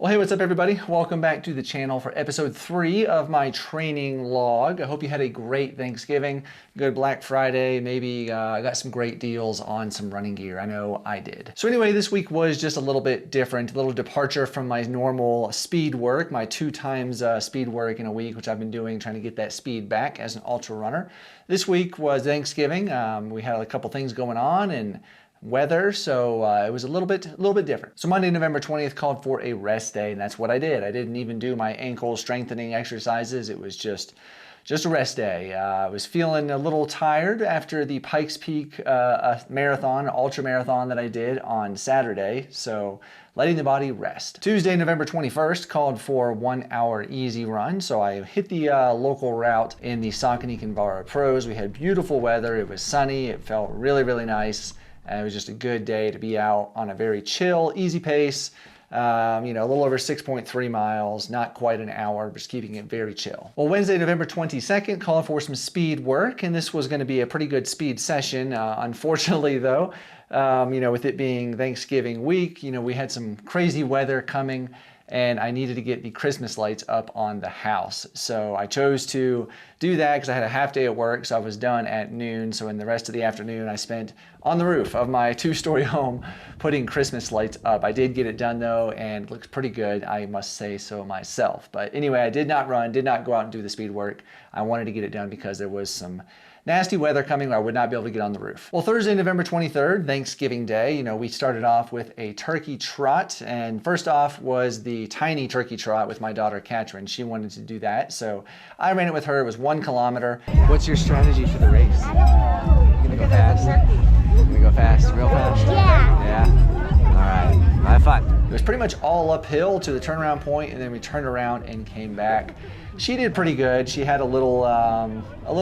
Well, hey, what's up everybody? Welcome back to the channel for episode 3 of my training log. I hope you had a great Thanksgiving, good Black Friday, maybe got some great deals on some running gear. I know I did. So anyway, this week was just a little bit different, a little departure from my normal speed work, my 2 times speed work in a week, which I've been doing, trying to get that speed back as an ultra runner. This week was Thanksgiving. We had a couple things going on and weather, so it was a little bit different. So Monday, November 20th called for a rest day, and that's what I did. I didn't even do my ankle strengthening exercises. It was just a rest day. I was feeling a little tired after the Pikes Peak marathon, ultra marathon that I did on Saturday, so letting the body rest. Tuesday, November 21st called for 1 hour easy run, so I hit the local route in the Saucony Pros. We had beautiful weather. It was sunny. It felt really, really nice. It was just a good day to be out on a very chill, easy pace, a little over 6.3 miles, not quite an hour, just keeping it very chill. Well, Wednesday, November 22nd, called for some speed work, and this was going to be a pretty good speed session. Unfortunately, though, with it being Thanksgiving week, we had some crazy weather coming, and I needed to get the Christmas lights up on the house. So I chose to do that because I had a half day at work, so I was done at noon. So in the rest of the afternoon, I spent on the roof of my 2-story home putting Christmas lights up. I did get it done though, and it looks pretty good, I must say so myself. But anyway, I did not run, did not go out and do the speed work. I wanted to get it done because there was some nasty weather coming where I would not be able to get on the roof. Well, Thursday, November 23rd, Thanksgiving Day, we started off with a turkey trot, and first off was the tiny turkey trot with my daughter, Katrin. She wanted to do that, so I ran it with her. It was 1 kilometer. What's your strategy for the race? I don't know. You gonna go fast? You gonna go fast, real fast? Yeah. Yeah? All right, have fun. It was pretty much all uphill to the turnaround point, and then we turned around and came back. She did pretty good. She had a little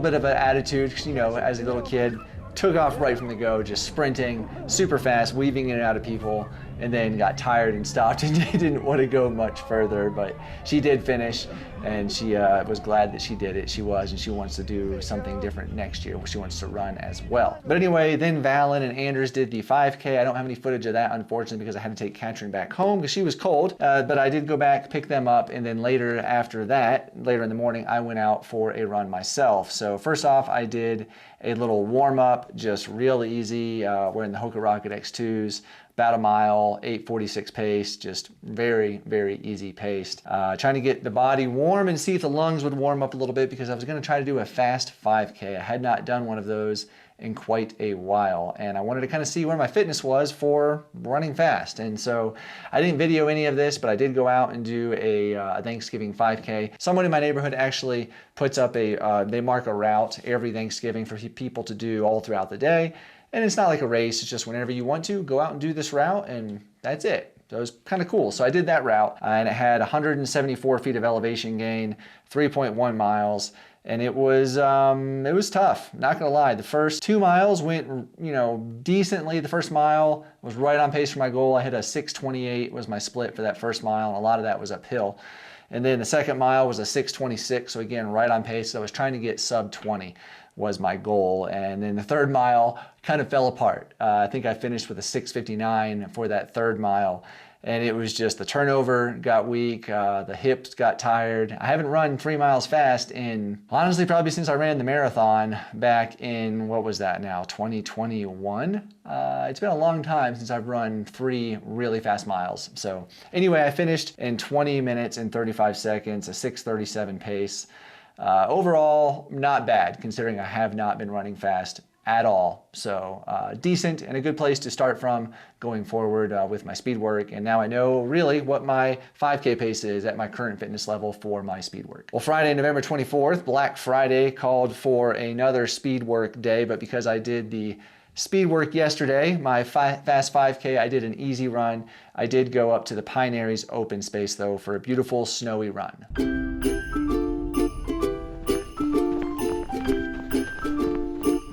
bit of an attitude, as a little kid. Took off right from the go, just sprinting super fast, weaving in and out of people, and then got tired and stopped and didn't want to go much further. But she did finish, and she was glad that she did it. She was, and she wants to do something different next year. She wants to run as well. But anyway, then Valen and Anders did the 5K. I don't have any footage of that, unfortunately, because I had to take Katrin back home because she was cold. But I did go back, pick them up, and then later after that, later in the morning, I went out for a run myself. So first off, I did a little warm-up, just real easy, wearing the Hoka Rocket X2s, about a mile, 8:46 pace, just very, very easy paced. Trying to get the body warm and see if the lungs would warm up a little bit because I was gonna try to do a fast 5K. I had not done one of those in quite a while, and I wanted to kind of see where my fitness was for running fast. And so I didn't video any of this, but I did go out and do a Thanksgiving 5K. Someone in my neighborhood actually puts up they mark a route every Thanksgiving for people to do all throughout the day. And it's not like a race, it's just whenever you want to, go out and do this route, and that's it. So it was kind of cool. So I did that route, and it had 174 feet of elevation gain, 3.1 miles, and it was tough, not gonna lie. The first 2 miles went, decently. The first mile was right on pace for my goal. I hit a 6:28 was my split for that first mile, and a lot of that was uphill. And then the second mile was a 6:26, so again, right on pace. So I was trying to get sub 20 was my goal. And then the third mile kind of fell apart. I think I finished with a 6:59 for that third mile. And it was just the turnover got weak, the hips got tired. I haven't run 3 miles fast in, honestly, probably since I ran the marathon back in, what was that now, 2021? It's been a long time since I've run 3 really fast miles. So anyway, I finished in 20 minutes and 35 seconds, a 6:37 pace. Overall, not bad considering I have not been running fast at all. So decent and a good place to start from going forward with my speed work. And now I know really what my 5K pace is at my current fitness level for my speed work. Well, Friday, November 24th, Black Friday, called for another speed work day, but because I did the speed work yesterday, my fast 5K, I did an easy run. I did go up to the Pine Areas open space though for a beautiful snowy run.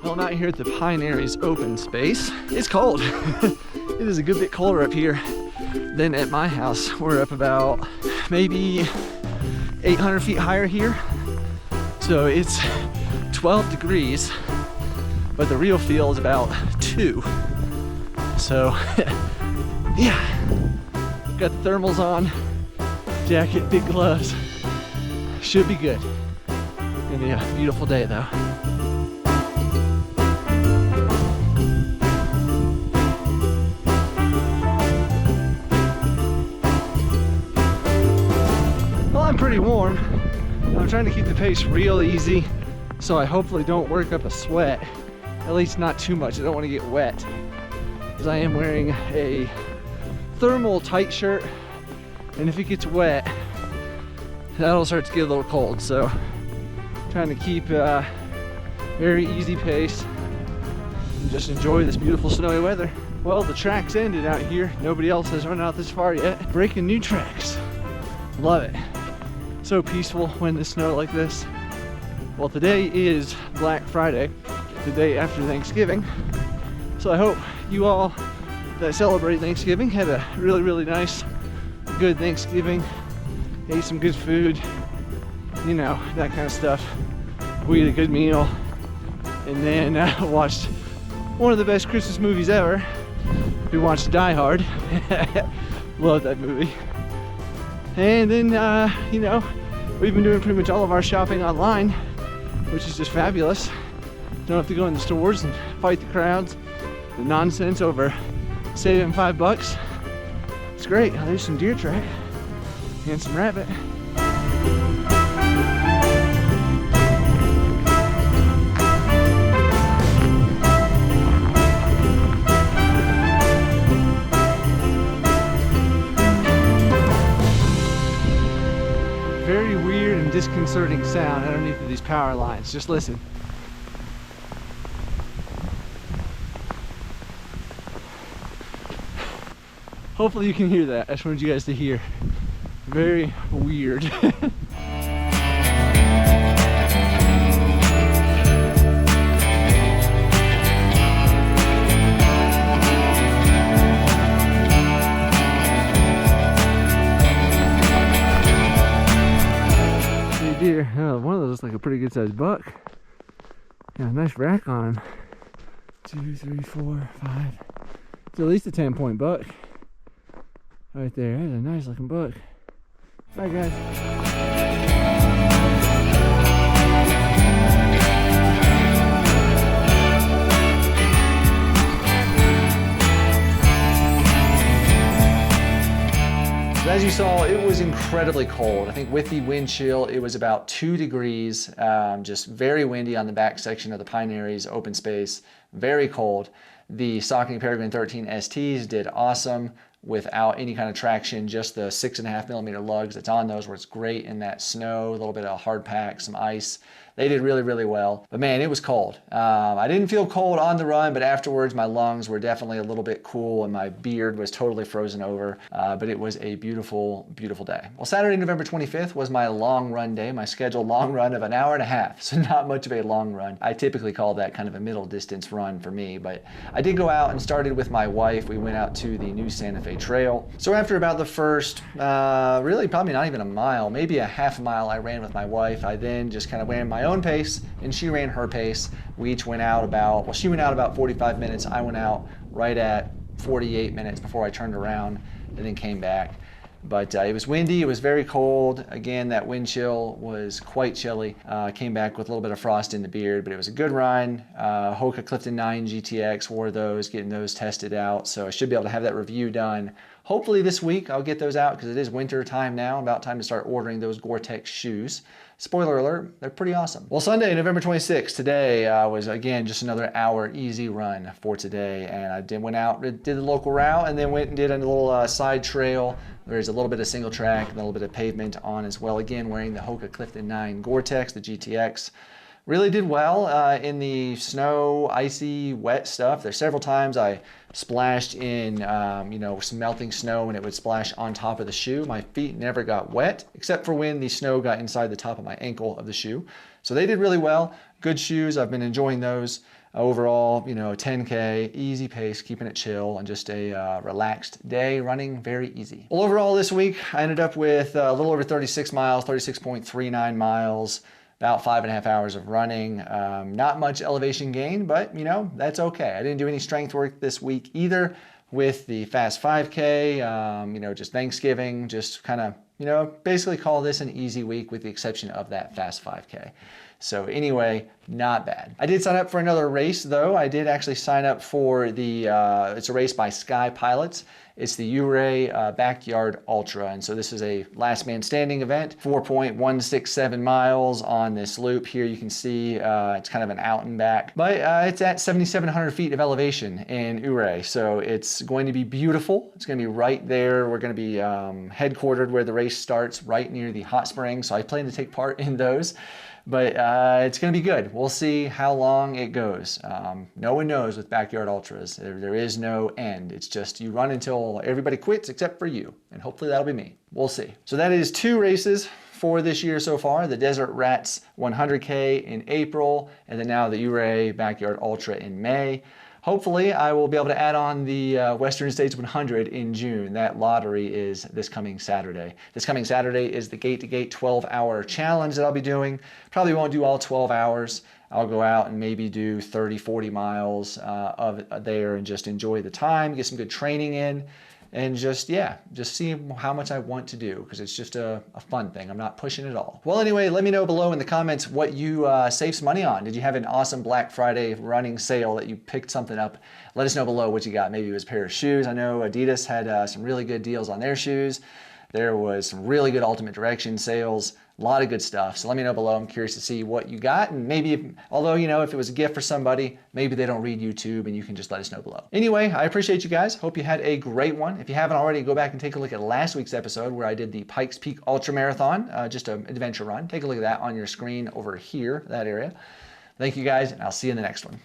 Well, I'm out here at the Pine Areas open space. It's cold. It is a good bit colder up here than at my house. We're up about maybe 800 feet higher here. So it's 12 degrees, but the real feel is about 2. So yeah, got the thermals on, jacket, big gloves. Should be good. Gonna be a beautiful day though. Well, I'm pretty warm. I'm trying to keep the pace real easy, so I hopefully don't work up a sweat. At least not too much. I don't want to get wet, because I am wearing a thermal tight shirt, and if it gets wet, that'll start to get a little cold. So trying to keep very easy pace and just enjoy this beautiful snowy weather. Well, the track's ended out here. Nobody else has run out this far yet. Breaking new tracks. Love it. So peaceful when there's snow like this. Well, today is Black Friday, the day after Thanksgiving. So I hope you all that celebrate Thanksgiving had a really, really nice, good Thanksgiving. Ate some good food, you know, that kind of stuff. We ate a good meal, and then watched one of the best Christmas movies ever. We watched Die Hard. Love that movie. And then, you know, we've been doing pretty much all of our shopping online, which is just fabulous. Don't have to go in the stores and fight the crowds, the nonsense over saving $5. It's great. Oh, there's some deer track and some rabbit. Very weird and disconcerting sound underneath of these power lines. Just listen. Hopefully you can hear that. I just wanted you guys to hear. Very weird. Deer. Oh, one of those looks like a pretty good sized buck. Got a nice rack on him. 2, 3, 4, 5. It's at least a 10-point buck. Right there. That's a nice looking buck. Bye, guys. As you saw, it was incredibly cold. I think with the wind chill, it was about 2 degrees, just very windy on the back section of the Pine Areas open space, very cold. The Saucony Peregrine 13 STs did awesome without any kind of traction, just the 6.5mm lugs that's on those, where it's great in that snow, a little bit of hard pack, some ice. They did really, really well. But man, it was cold. I didn't feel cold on the run, but afterwards my lungs were definitely a little bit cool and my beard was totally frozen over. But it was a beautiful, beautiful day. Well, Saturday, November 25th was my long run day, my scheduled long run of 1.5 hours. So not much of a long run. I typically call that kind of a middle distance run for me, but I did go out and started with my wife. We went out to the new Santa Fe Trail. So after about the first, really probably not even a mile, maybe a half mile I ran with my wife. I then just kind of ran my own pace and she ran her pace. We each went out about, well, she went out about 45 minutes. I went out right at 48 minutes before I turned around and then came back. But it was windy, it was very cold. Again, that wind chill was quite chilly. Came back with a little bit of frost in the beard, but it was a good run. Hoka Clifton 9 GTX, wore those, getting those tested out. So I should be able to have that review done. Hopefully this week I'll get those out because it is winter time now. About time to start ordering those Gore-Tex shoes. Spoiler alert, they're pretty awesome. Well, Sunday, November 26th, today was again just another hour easy run for today. And I went out, did the local route, and then went and did a little side trail. There's a little bit of single track, and a little bit of pavement on as well. Again, wearing the Hoka Clifton 9 Gore-Tex, the GTX. Really did well in the snow, icy, wet stuff. There's several times I splashed in, you know, some melting snow and it would splash on top of the shoe. My feet never got wet, except for when the snow got inside the top of my ankle of the shoe. So they did really well. Good shoes. I've been enjoying those. Overall, you know, 10K, easy pace, keeping it chill, and just a relaxed day, running very easy. Well, overall this week, I ended up with a little over 36 miles, 36.39 miles, about 5.5 hours of running. Not much elevation gain, but you know, that's okay. I didn't do any strength work this week either with the fast 5K, you know, just Thanksgiving, just kind of you know, basically call this an easy week with the exception of that fast 5K. So anyway, not bad. I did sign up for another race though. I did actually sign up for the, it's a race by Sky Pilots. It's the ULTRA Backyard Ultra. And so this is a last man standing event, 4.167 miles on this loop here. You can see it's kind of an out and back, but it's at 7,700 feet of elevation in ULTRA. So it's going to be beautiful. It's going to be right there. We're going to be headquartered where the race starts, right near the hot springs. So I plan to take part in those. But it's going to be good. We'll see how long it goes. No one knows with backyard ultras. There is no end. It's just you run until everybody quits except for you. And hopefully that'll be me. We'll see. So that is 2 races for this year so far. The Desert Rats 100K in April, and then now the ULTRA Backyard Ultra in May. Hopefully I will be able to add on the Western States 100 in June. That lottery is this coming Saturday. This coming Saturday is the gate-to-gate 12-hour challenge that I'll be doing. Probably won't do all 12 hours. I'll go out and maybe do 30, 40 miles of there and just enjoy the time, get some good training in, and just, yeah, just see how much I want to do, because it's just a fun thing. I'm not pushing it all. Well, anyway, let me know below in the comments what you saved some money on. Did you have an awesome Black Friday running sale that you picked something up? Let us know below what you got. Maybe it was a pair of shoes. I know Adidas had some really good deals on their shoes. There was some really good Ultimate Direction sales. A lot of good stuff. So let me know below. I'm curious to see what you got. And maybe, although, you know, if it was a gift for somebody, maybe they don't read YouTube and you can just let us know below. Anyway, I appreciate you guys. Hope you had a great one. If you haven't already, go back and take a look at last week's episode where I did the Pikes Peak Ultra Marathon, just an adventure run. Take a look at that on your screen over here, that area. Thank you guys, and I'll see you in the next one.